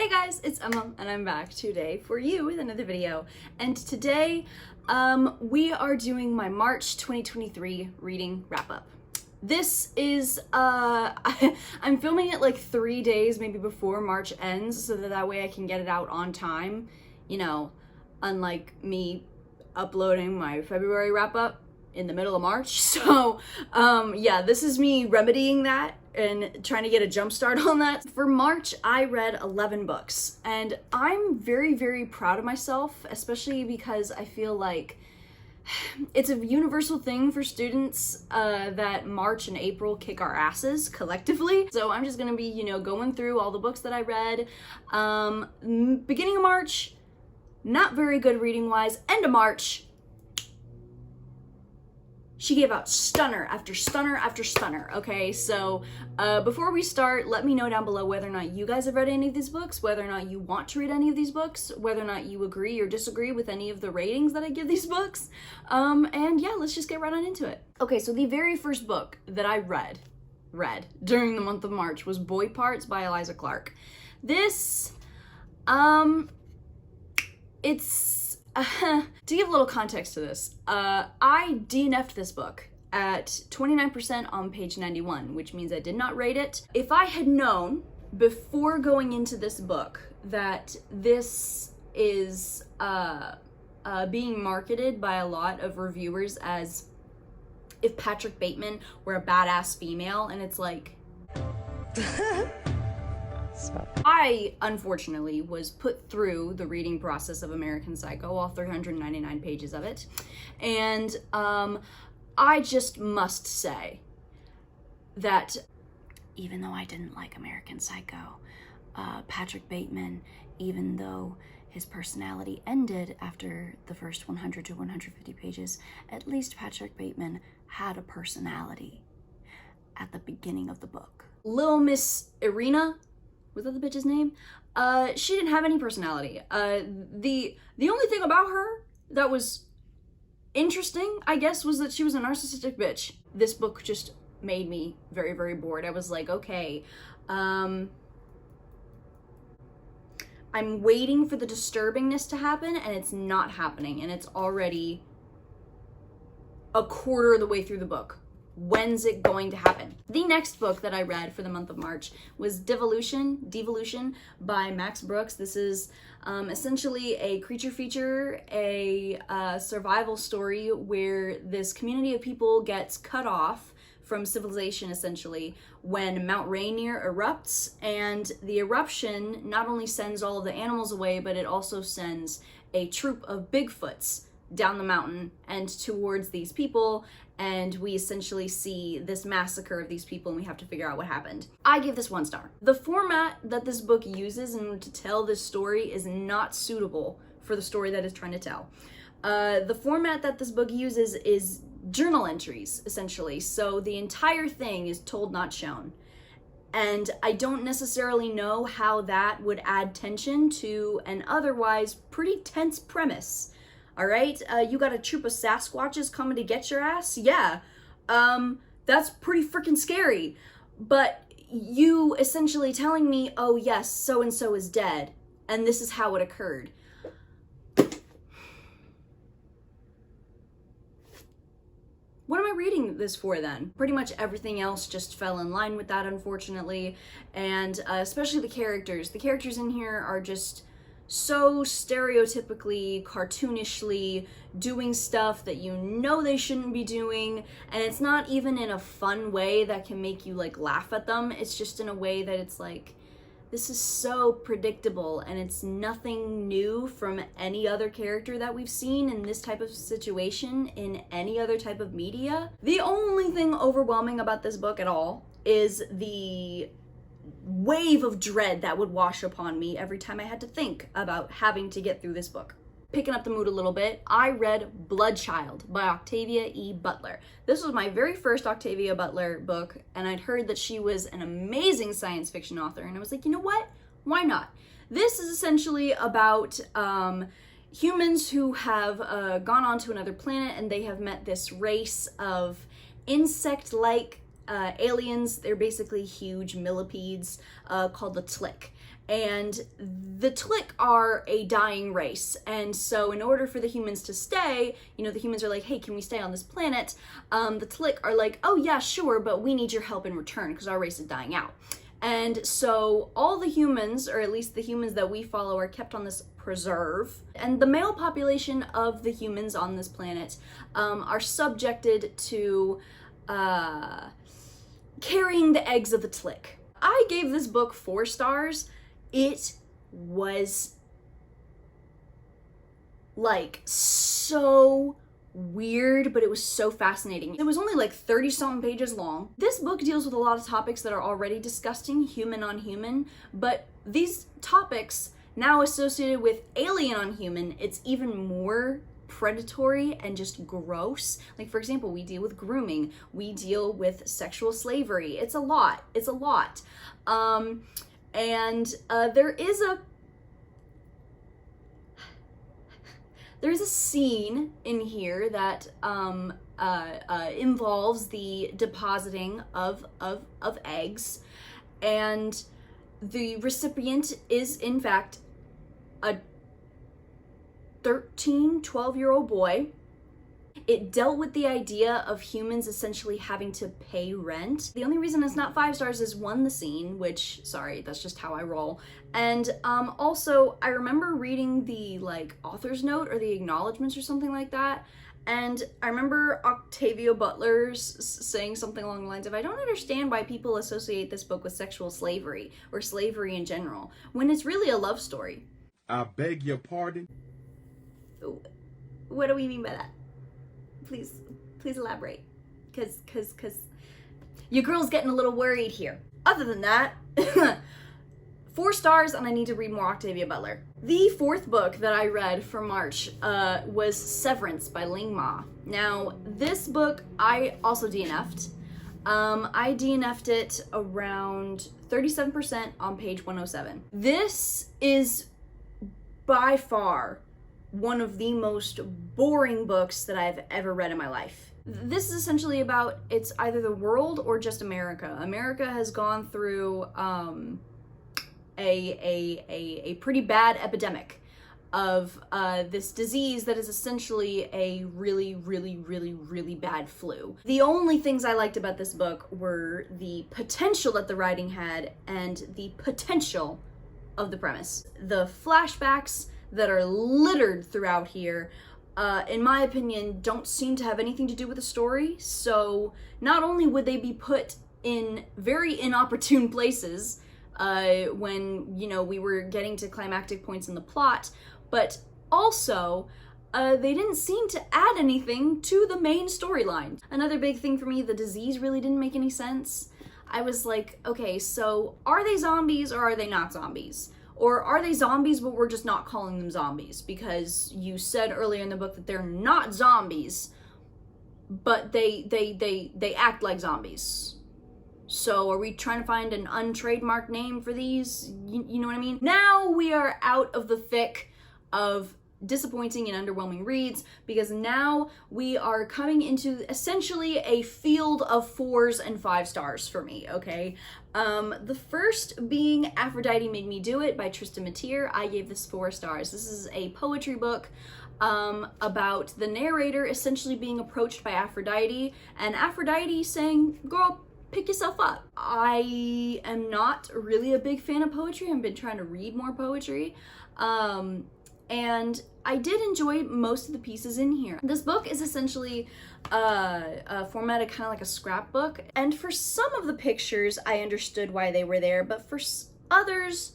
Hey guys, it's Emma and I'm back today for you with another video. And today we are doing my March 2023 reading wrap-up. This is, I'm filming it like 3 days maybe before March ends so that way I can get it out on time, you know, unlike me uploading my February wrap-up in the middle of March. So yeah, this is me remedying that and trying to get a jump start on that. For March, I read 11 books, and I'm very, very proud of myself, especially because I feel like it's a universal thing for students that March and April kick our asses collectively. So I'm just gonna be, you know, going through all the books that I read. Beginning of March, not very good reading wise. End of March, she gave out stunner after stunner after stunner, okay? So before we start, let me know down below whether or not you guys have read any of these books, whether or not you want to read any of these books, whether or not you agree or disagree with any of the ratings that I give these books. And yeah, let's just get right on into it. Okay, so the very first book that I read during the month of March was Boy Parts by Eliza Clark. This, to give a little context to this, I DNF'd this book at 29% on page 91, which means I did not rate it. If I had known before going into this book that this is being marketed by a lot of reviewers as if Patrick Bateman were a badass female, and it's like... I, unfortunately, was put through the reading process of American Psycho, all 399 pages of it, and I just must say that even though I didn't like American Psycho, Patrick Bateman, even though his personality ended after the first 100 to 150 pages, at least Patrick Bateman had a personality at the beginning of the book. Little Miss Irina, was that the bitch's name? She didn't have any personality. The only thing about her that was interesting, I guess, was that she was a narcissistic bitch. This book just made me very, very bored. I was like, okay, I'm waiting for the disturbingness to happen, and it's not happening, and it's already a quarter of the way through the book. When's it going to happen? The next book that I read for the month of March was Devolution by Max Brooks. This is essentially a creature feature, a survival story where this community of people gets cut off from civilization essentially when Mount Rainier erupts, and the eruption not only sends all of the animals away, but it also sends a troop of Bigfoots down the mountain and towards these people, and we essentially see this massacre of these people and we have to figure out what happened. I give this 1 star. The format that this book uses in order to tell this story is not suitable for the story that it's trying to tell. The format that this book uses is journal entries, essentially, so the entire thing is told, not shown. And I don't necessarily know how that would add tension to an otherwise pretty tense premise. All right, you got a troop of Sasquatches coming to get your ass? Yeah, that's pretty freaking scary. But you essentially telling me, oh yes, so-and-so is dead, and this is how it occurred. What am I reading this for then? Pretty much everything else just fell in line with that, unfortunately, and especially the characters. The characters in here are just so stereotypically, cartoonishly doing stuff that you know they shouldn't be doing, and it's not even in a fun way that can make you like laugh at them. It's just in a way that it's like, this is so predictable and it's nothing new from any other character that we've seen in this type of situation in any other type of media. The only thing overwhelming about this book at all is the wave of dread that would wash upon me every time I had to think about having to get through this book. Picking up the mood a little bit, I read Bloodchild by Octavia E. Butler. This was my very first Octavia Butler book, and I'd heard that she was an amazing science fiction author, and I was like, you know what? Why not? This is essentially about humans who have gone on to another planet, and they have met this race of insect-like aliens. They're basically huge millipedes called the Tlick. And the Tlick are a dying race. And so in order for the humans to stay, you know, the humans are like, hey, can we stay on this planet? The Tlick are like, oh yeah, sure, but we need your help in return because our race is dying out. And so all the humans, or at least the humans that we follow, are kept on this preserve. And the male population of the humans on this planet are subjected to carrying the eggs of the Tlick. I gave this book 4 stars. It was like so weird, but it was so fascinating. It was only like 30-something pages long. This book deals with a lot of topics that are already disgusting, human on human, but these topics now associated with alien on human, it's even more predatory and just gross. Like, for example, we deal with grooming, we deal with sexual slavery. It's a lot. There's a scene in here that involves the depositing of eggs, and the recipient is in fact a 12-year-old boy. It dealt with the idea of humans essentially having to pay rent. The only reason it's not 5 stars is 1, the scene, which, sorry, that's just how I roll. And also, I remember reading the like author's note or the acknowledgements or something like that. And I remember Octavia Butler saying something along the lines of, I don't understand why people associate this book with sexual slavery or slavery in general, when it's really a love story. I beg your pardon? What do we mean by that? Please elaborate, because your girl's getting a little worried here. Other than that, 4 stars, and I need to read more Octavia Butler. The 4th book that I read for March was Severance by Ling Ma. Now, this book I also DNF'd. I DNF'd it around 37% on page 107. This is by far one of the most boring books that I've ever read in my life. This is essentially about, it's either the world or just America. America has gone through a pretty bad epidemic of this disease that is essentially a really bad flu. The only things I liked about this book were the potential that the writing had and the potential of the premise. The flashbacks that are littered throughout here, in my opinion, don't seem to have anything to do with the story. So not only would they be put in very inopportune places when, you know, we were getting to climactic points in the plot, but also they didn't seem to add anything to the main storyline. Another big thing for me, the disease really didn't make any sense. I was like, okay, so are they zombies or are they not zombies? Or are they zombies, but we're just not calling them zombies? Because you said earlier in the book that they're not zombies, but they act like zombies. So are we trying to find an untrademarked name for these? You know what I mean? Now we are out of the thick of disappointing and underwhelming reads, because now we are coming into essentially a field of 4s and 5 stars for me, okay? The first being Aphrodite Made Me Do It by Trista. I gave this 4 stars. This is a poetry book about the narrator essentially being approached by Aphrodite, and Aphrodite saying, girl, pick yourself up. I am not really a big fan of poetry. I've been trying to read more poetry. And I did enjoy most of the pieces in here. This book is essentially formatted kind of like a scrapbook, and for some of the pictures I understood why they were there, but for others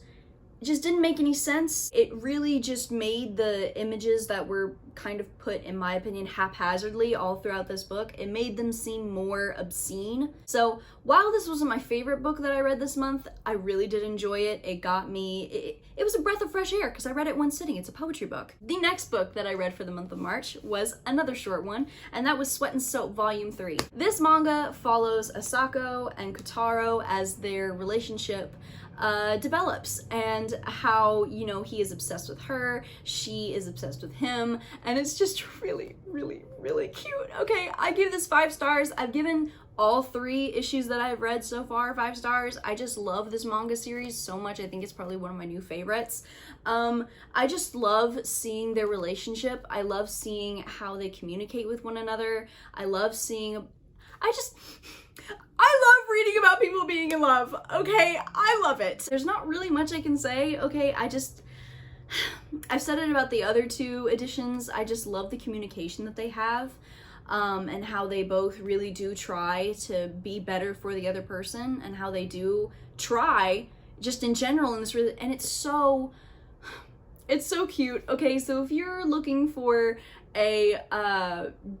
it just didn't make any sense. It really just made the images that were kind of put, in my opinion, haphazardly all throughout this book, it made them seem more obscene. So while this wasn't my favorite book that I read this month, I really did enjoy it. It got me, it was a breath of fresh air because I read it one sitting. It's a poetry book. The next book that I read for the month of March was another short one, and that was Sweat and Soap Volume 3. This manga follows Asako and Kotaro as their relationship develops, and how, you know, he is obsessed with her, she is obsessed with him, and it's just really cute. Okay, I give this 5 stars. I've given all 3 issues that I've read so far, 5 stars. I just love this manga series so much. I think it's probably one of my new favorites. I just love seeing their relationship. I love seeing how they communicate with one another. I love reading about people being in love, okay? I love it. There's not really much I can say, okay? I've said it about the other 2 editions. I just love the communication that they have, and how they both really do try to be better for the other person, and how they do try just in general in this, and it's so cute. Okay, so if you're looking for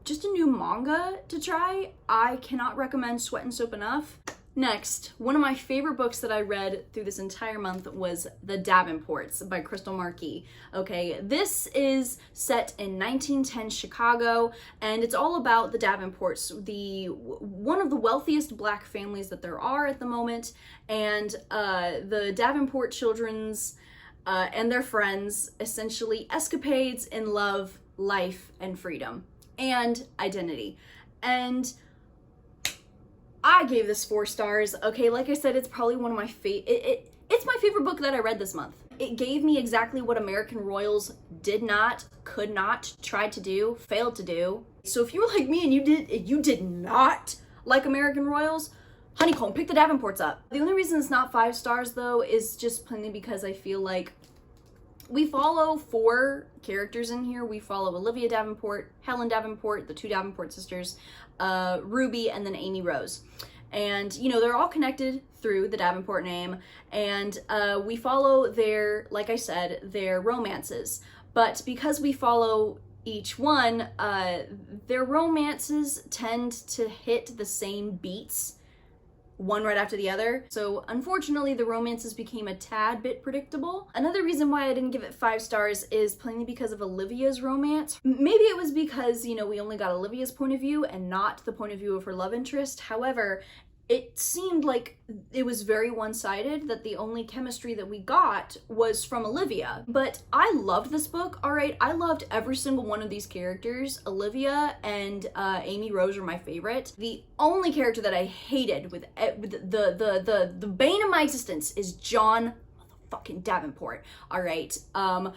just a new manga to try, I cannot recommend Sweat and Soap enough. Next, one of my favorite books that I read through this entire month was The Davenports by Krystal Marquis. Okay, this is set in 1910 Chicago, and it's all about the Davenports, one of the wealthiest Black families that there are at the moment, and the Davenport children's and their friends, essentially escapades in love, life, and freedom, and identity. And I gave this 4 stars. Okay, like I said, it's probably one of my it's my favorite book that I read this month. It gave me exactly what American royals did not, could not, tried to do, failed to do. So if you were like me and you did not like American royals, honeycomb, pick the Davenports up. The only reason it's not 5 stars though is just plainly because I feel like we follow 4 characters in here. We follow Olivia Davenport, Helen Davenport, the 2 Davenport sisters, Ruby, and then Amy Rose. And, you know, they're all connected through the Davenport name, and we follow like I said, their romances. But because we follow each one, their romances tend to hit the same beats, one right after the other. So unfortunately, the romances became a tad bit predictable. Another reason why I didn't give it 5 stars is plainly because of Olivia's romance. Maybe it was because, you know, we only got Olivia's point of view and not the point of view of her love interest. However, it seemed like it was very one-sided, that the only chemistry that we got was from Olivia. But I loved this book, all right? I loved every single one of these characters. Olivia and Amy Rose are my favorite. The only character that I hated with the bane of my existence is John motherfucking Davenport, all right? There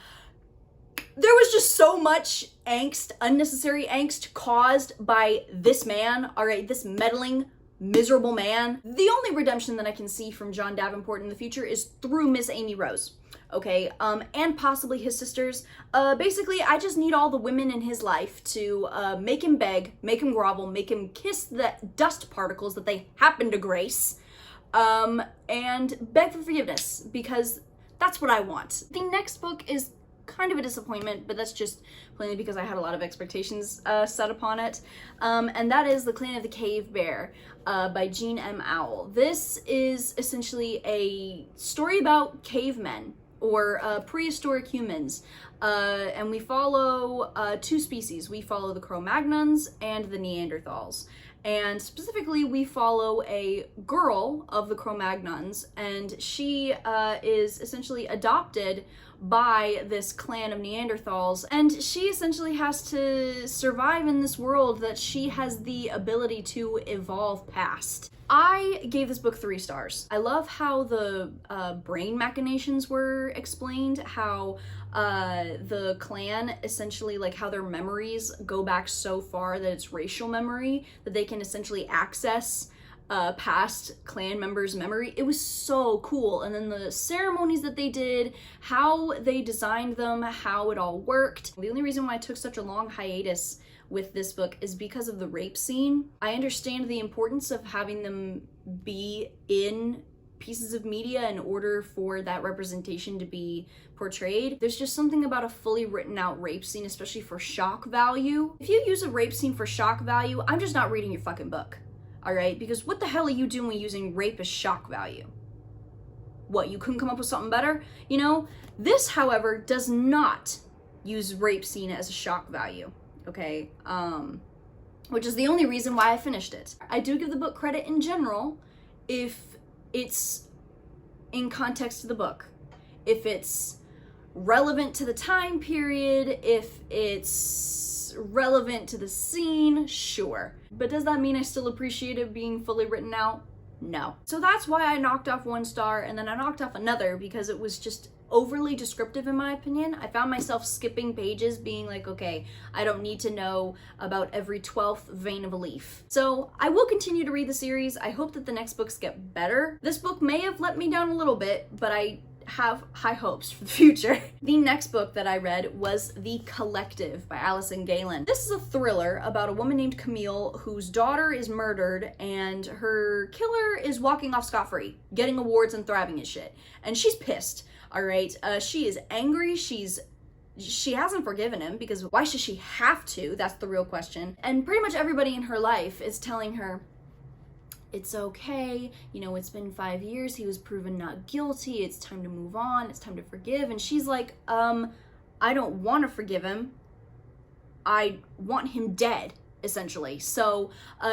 was just so much angst, unnecessary angst caused by this man, all right? This meddling, miserable man. The only redemption that I can see from John Davenport in the future is through Miss Amy Rose, okay? And possibly his sisters. Basically, I just need all the women in his life to make him beg, make him grovel, make him kiss the dust particles that they happen to grace, and beg for forgiveness, because that's what I want. The next book is kind of a disappointment, but that's just plainly because I had a lot of expectations set upon it, and that is The Clan of the Cave Bear by Jean M. Auel. This is essentially a story about cavemen, or prehistoric humans, and we follow 2 species. We follow the Cro-Magnons and the Neanderthals. And specifically, we follow a girl of the Cro-Magnons, and she is essentially adopted by this clan of Neanderthals, and she essentially has to survive in this world that she has the ability to evolve past. I gave this book 3 stars. I love how the brain machinations were explained, how the clan essentially, like how their memories go back so far that it's racial memory, that they can essentially access past clan members' memory. It was so cool. And then the ceremonies that they did, how they designed them, how it all worked. The only reason why I took such a long hiatus with this book is because of the rape scene. I understand the importance of having them be in pieces of media in order for that representation to be portrayed. There's just something about a fully written out rape scene, especially for shock value. If you use a rape scene for shock value, I'm just not reading your fucking book. All right, because what the hell are you doing using rape as shock value? What, you couldn't come up with something better? You know, this, however, does not use rape scene as a shock value, okay? Which is the only reason why I finished it. I do give the book credit in general if it's in context to the book, if it's relevant to the time period, if it's it's relevant to the scene, sure. But does that mean I still appreciate it being fully written out? No. So that's why I knocked off 1 star and then I knocked off another, because it was just overly descriptive in my opinion. I found myself skipping pages, being like, okay, I don't need to know about every 12th vein of a leaf. So I will continue to read the series. I hope that the next books get better. This book may have let me down a little bit, but I have high hopes for the future. The next book that I read was The Collective by Alison Gaylin. This is a thriller about a woman named Camille whose daughter is murdered and her killer is walking off scot-free, getting awards and thriving as shit. And she's pissed, all right? She is angry. She hasn't forgiven him, because why should she have to? That's the real question. And pretty much everybody in her life is telling her, it's okay, you know, it's been 5 years, he was proven not guilty, it's time to move on, it's time to forgive. And she's like, I don't want to forgive him, I want him dead, essentially. So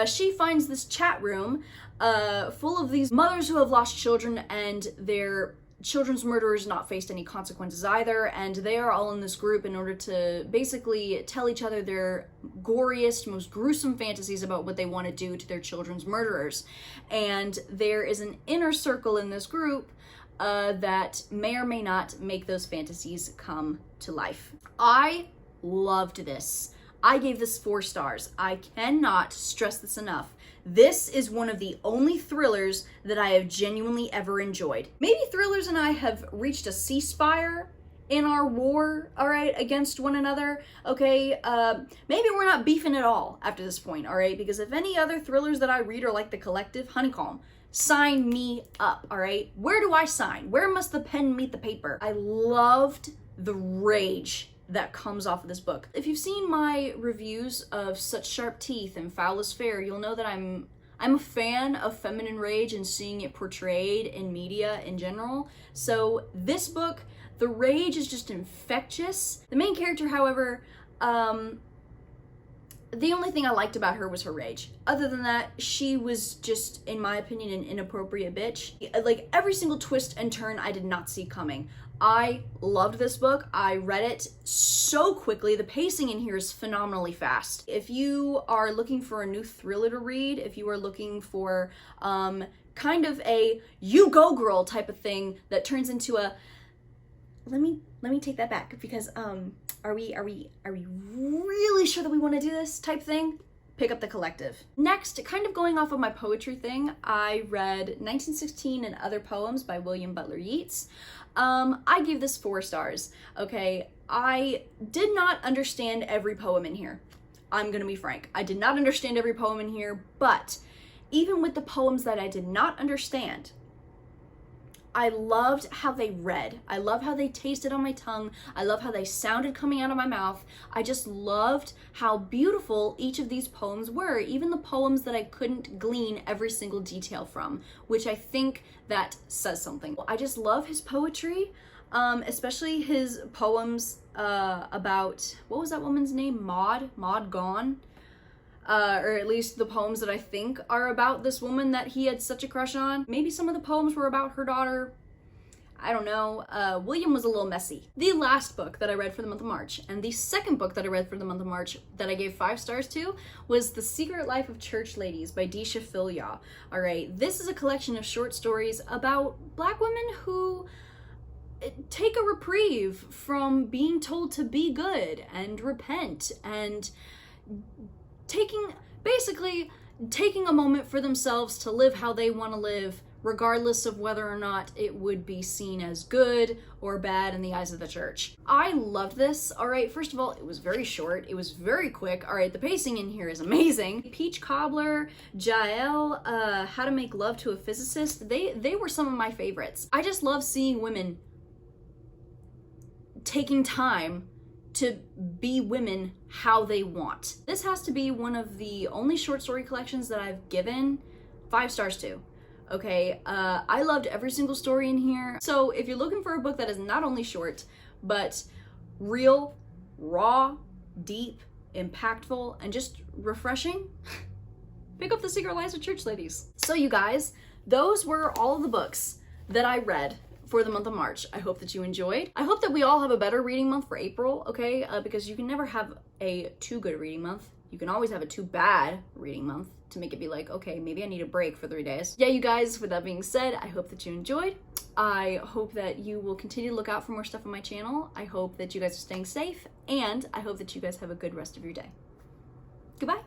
she finds this chat room full of these mothers who have lost children, and their children's murderers not faced any consequences either, and they are all in this group in order to basically tell each other their goriest, most gruesome fantasies about what they want to do to their children's murderers. And there is an inner circle in this group that may or may not make those fantasies come to life. I loved this. I gave this 4 stars. I cannot stress this enough. This is one of the only thrillers that I have genuinely ever enjoyed. Maybe thrillers and I have reached a ceasefire in our war, all right, against one another, okay? Maybe we're not beefing at all after this point, all right? Because if any other thrillers that I read are like The Collective, honeycomb, sign me up, all right? Where do I sign? Where must the pen meet the paper? I loved the rage that comes off of this book. If you've seen my reviews of Such Sharp Teeth and Foul is Fair, you'll know that I'm a fan of feminine rage and seeing it portrayed in media in general. So this book, the rage is just infectious. The main character, however, the only thing I liked about her was her rage. Other than that, she was just, in my opinion, an inappropriate bitch. Like, every single twist and turn I did not see coming. I loved this book. I read it so quickly. The pacing in here is phenomenally fast. If you are looking for a new thriller to read, if you are looking for kind of a you go girl type of thing that turns into a let me take that back, because are we really sure that we want to do this type thing? Pick up The Collective. Next, kind of going off of my poetry thing, I read 1916 and Other Poems by William Butler Yeats. I gave this 4 stars, okay? I did not understand every poem in here. I'm gonna be frank. I did not understand every poem in here, but even with the poems that I did not understand, I loved how they read. I love how they tasted on my tongue. I love how they sounded coming out of my mouth. I just loved how beautiful each of these poems were, even the poems that I couldn't glean every single detail from, which I think that says something. I just love his poetry, especially his poems about, what was that woman's name? Maud Gone? Or at least the poems that I think are about this woman that he had such a crush on. Maybe some of the poems were about her daughter. I don't know. William was a little messy. The last book that I read for the month of March, and the second book that I read for the month of March that I gave 5 stars to, was The Secret Life of Church Ladies by Deesha Philyaw. All right, this is a collection of short stories about Black women who take a reprieve from being told to be good and repent, and basically taking a moment for themselves to live how they want to live, regardless of whether or not it would be seen as good or bad in the eyes of the church. I loved this, all right? First of all, it was very short. It was very quick. All right, the pacing in here is amazing. Peach Cobbler, Jael, How to Make Love to a Physicist, they were some of my favorites. I just love seeing women taking time to be women how they want. This has to be one of the only short story collections that I've given 5 stars to. Okay, I loved every single story in here. So if you're looking for a book that is not only short, but real, raw, deep, impactful, and just refreshing, pick up The Secret Lives of Church Ladies. So you guys, those were all of the books that I read for the month of March. I hope that you enjoyed. I hope that we all have a better reading month for April, okay? Because you can never have a too good reading month. You can always have a too bad reading month to make it be like, okay, maybe I need a break for 3 days. Yeah, you guys, with that being said, I hope that you enjoyed. I hope that you will continue to look out for more stuff on my channel. I hope that you guys are staying safe, and I hope that you guys have a good rest of your day. Goodbye.